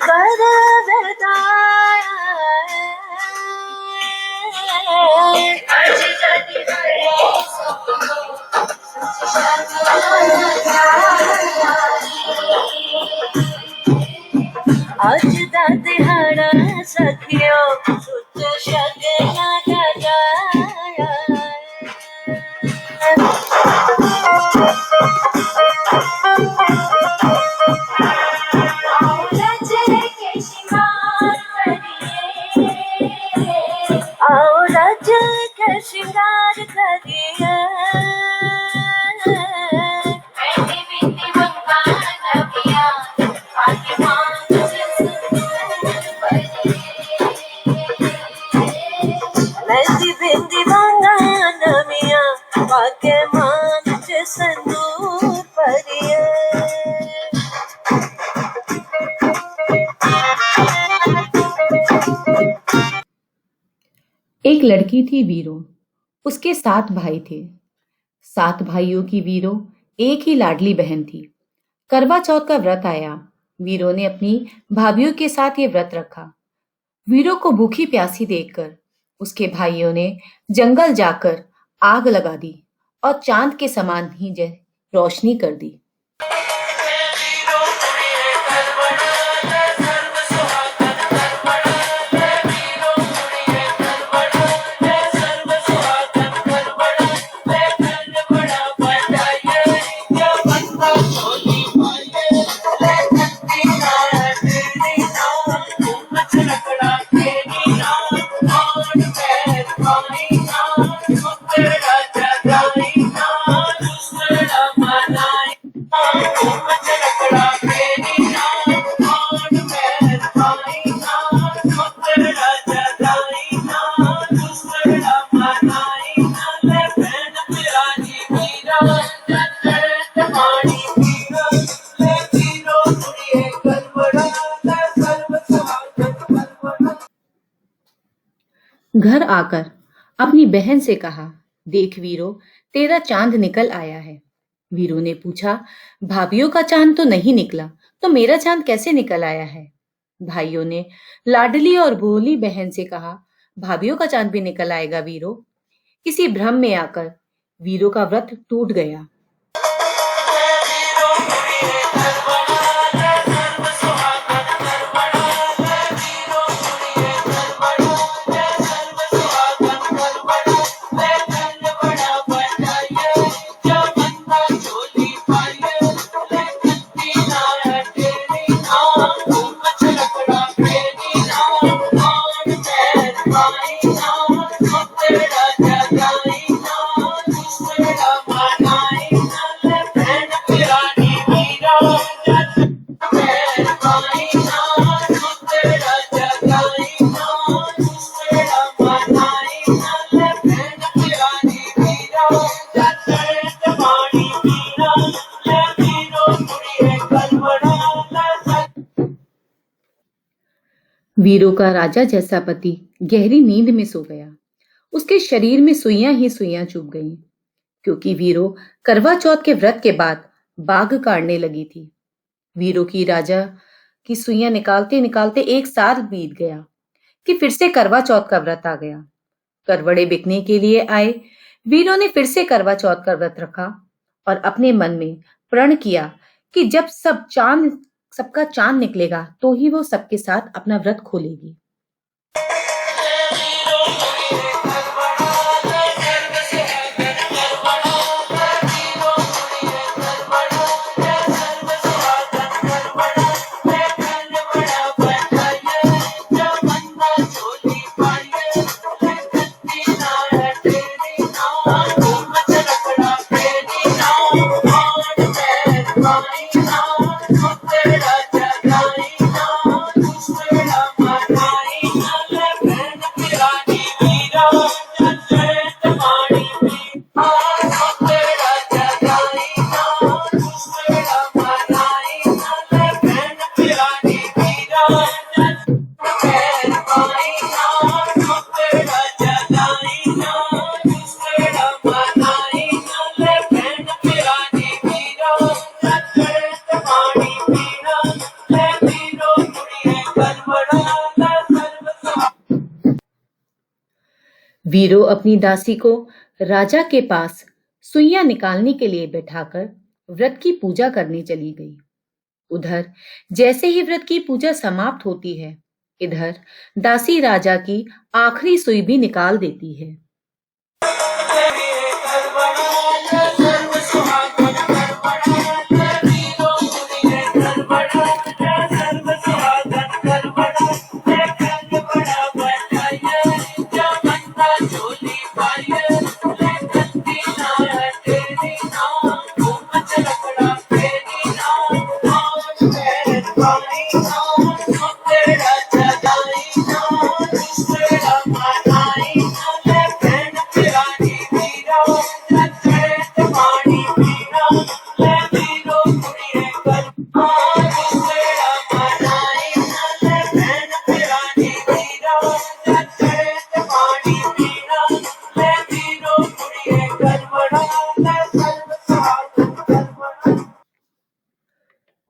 कर बेताया आज जाती हरे आज दा दिहाड़ा सखियो सुत शगना गजाया आओ रज के श्रृंगार करिए मेहंदी बिंदी वांगा नमिया वाके मान के संदूर परिए एक लड़की थी वीरो। उसके 7 भाई थे। 7 भाइयों की वीरो एक ही लाडली बहन थी। करवा चौथ का व्रत आया। वीरो ने अपनी भाभीयों के साथ ये व्रत रखा। वीरो को भूखी प्यासी देखकर उसके भाइयों ने जंगल जाकर आग लगा दी और चांद के समान ही रोशनी कर दी। घर आकर अपनी बहन से कहा, देख वीरो, तेरा चांद निकल आया है। वीरो ने पूछा, भाभीयों का चांद तो नहीं निकला, तो मेरा चांद कैसे निकल आया है? भाइयों ने लाडली और भोली बहन से कहा, भाभीयों का चांद भी निकल आएगा वीरो। किसी भ्रम में आकर वीरो का व्रत टूट गया। वीरो का राजा जैसा पति गहरी नींद में सो गया। उसके शरीर में सुइयां ही सुइयां चुभ गईं, क्योंकि वीरो करवा चौथ के व्रत के बाद बाघ काटने लगी थी। वीरो की राजा की सुइयां निकालते निकालते 1 साल बीत गया कि फिर से करवा चौथ का व्रत आ गया। करवड़े बिकने के लिए आए। वीरो ने फिर से करवा चौथ का व्रत रखा और अपने मन में प्रण किया कि जब सबका चांद निकलेगा तो ही वो सबके साथ अपना व्रत खोलेगी। वीरो अपनी दासी को राजा के पास सुइयां निकालने के लिए बैठाकर व्रत की पूजा करने चली गई। उधर जैसे ही व्रत की पूजा समाप्त होती है, इधर दासी राजा की आखिरी सुई भी निकाल देती है।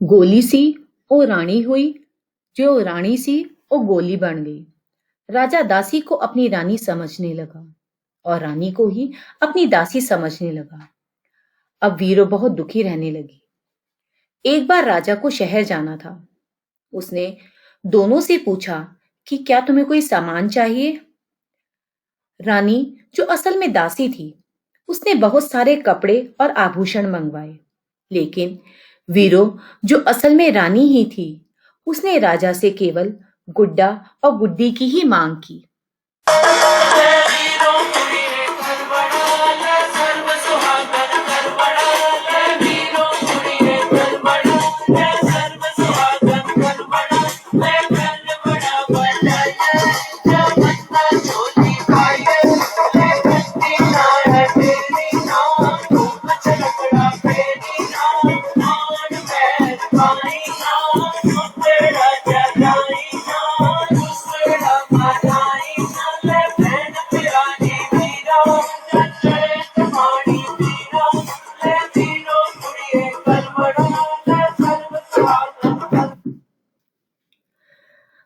गोली सी ओ रानी हुई, जो रानी सी ओ गोली बन गई। राजा दासी को अपनी रानी समझने लगा और रानी को ही अपनी दासी समझने लगा। अब वीरो बहुत दुखी रहने लगी। एक बार राजा को शहर जाना था। उसने दोनों से पूछा कि क्या तुम्हें कोई सामान चाहिए? रानी, जो असल में दासी थी, उसने बहुत सारे कपड़े और आभूषण मंगवाए, लेकिन वीरो, जो असल में रानी ही थी, उसने राजा से केवल गुड्डा और गुड्डी की ही मांग की।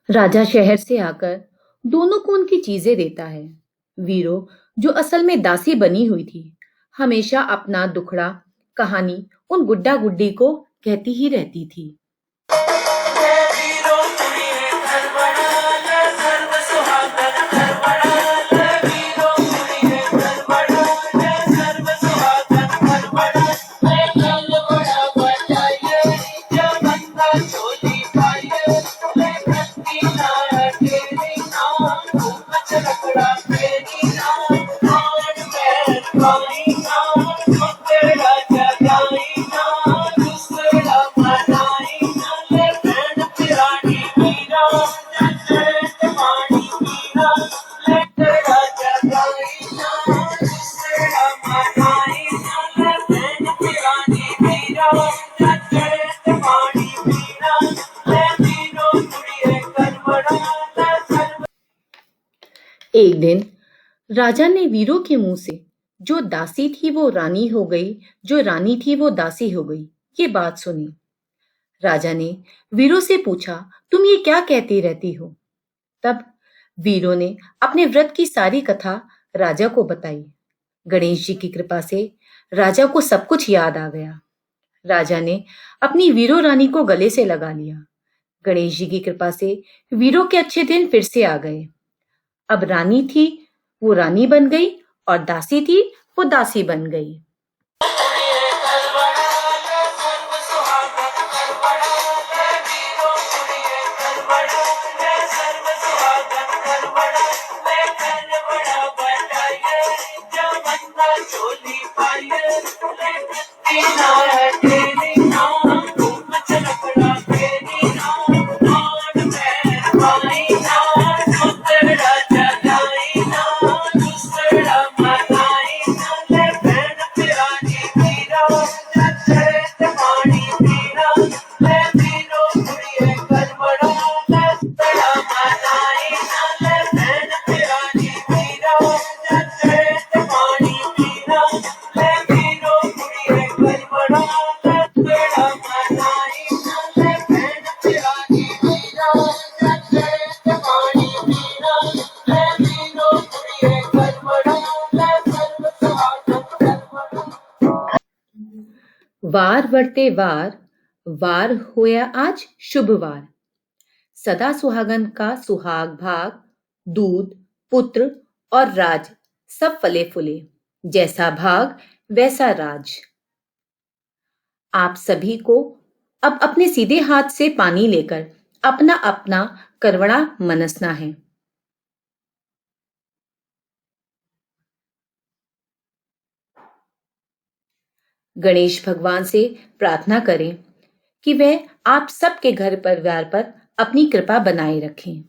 राजा शहर से आकर दोनों को उनकी चीजें देता है। वीरो, जो असल में दासी बनी हुई थी, हमेशा अपना दुखड़ा कहानी उन गुड्डा गुड्डी को कहती ही रहती थी। एक दिन राजा ने वीरो के मुंह से जो दासी थी वो रानी हो गई, जो रानी थी वो दासी हो गई, ये बात सुनी। राजा ने वीरो से पूछा, तुम ये क्या कहती रहती हो? तब वीरो ने अपने व्रत की सारी कथा राजा को बताई। गणेश जी की कृपा से राजा को सब कुछ याद आ गया। राजा ने अपनी वीरो रानी को गले से लगा लिया। गणेश जी की कृपा से वीरो के अच्छे दिन फिर से आ गए। अब रानी थी वो रानी बन गई और दासी थी वो दासी बन गई। Bye. वार वर्ते वार, वार होया आज शुभ वार। सदा सुहागन का सुहाग भाग, दूध, पुत्र और राज सब फले फूले। जैसा भाग वैसा राज। आप सभी को अब अपने सीधे हाथ से पानी लेकर अपना अपना करवड़ा मनसना है। गणेश भगवान से प्रार्थना करें कि वह आप सबके घर परिवार पर अपनी कृपा बनाए रखें।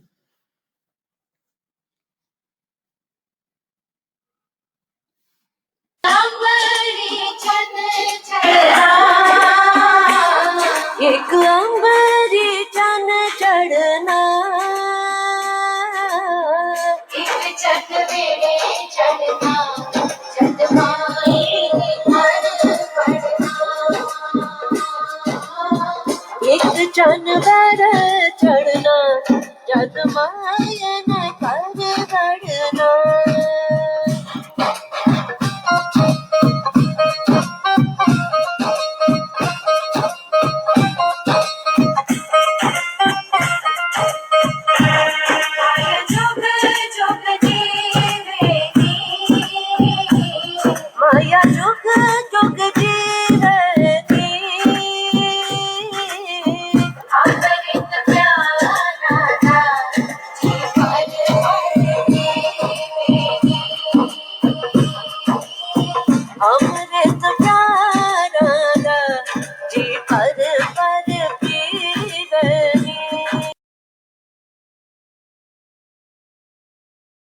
एक अंबरी चन चढ़ना, एक चन वेड़े चढ़ना, चढ़ माई घर पड़ना। एक चन वेड़े चढ़ना, चढ़ माई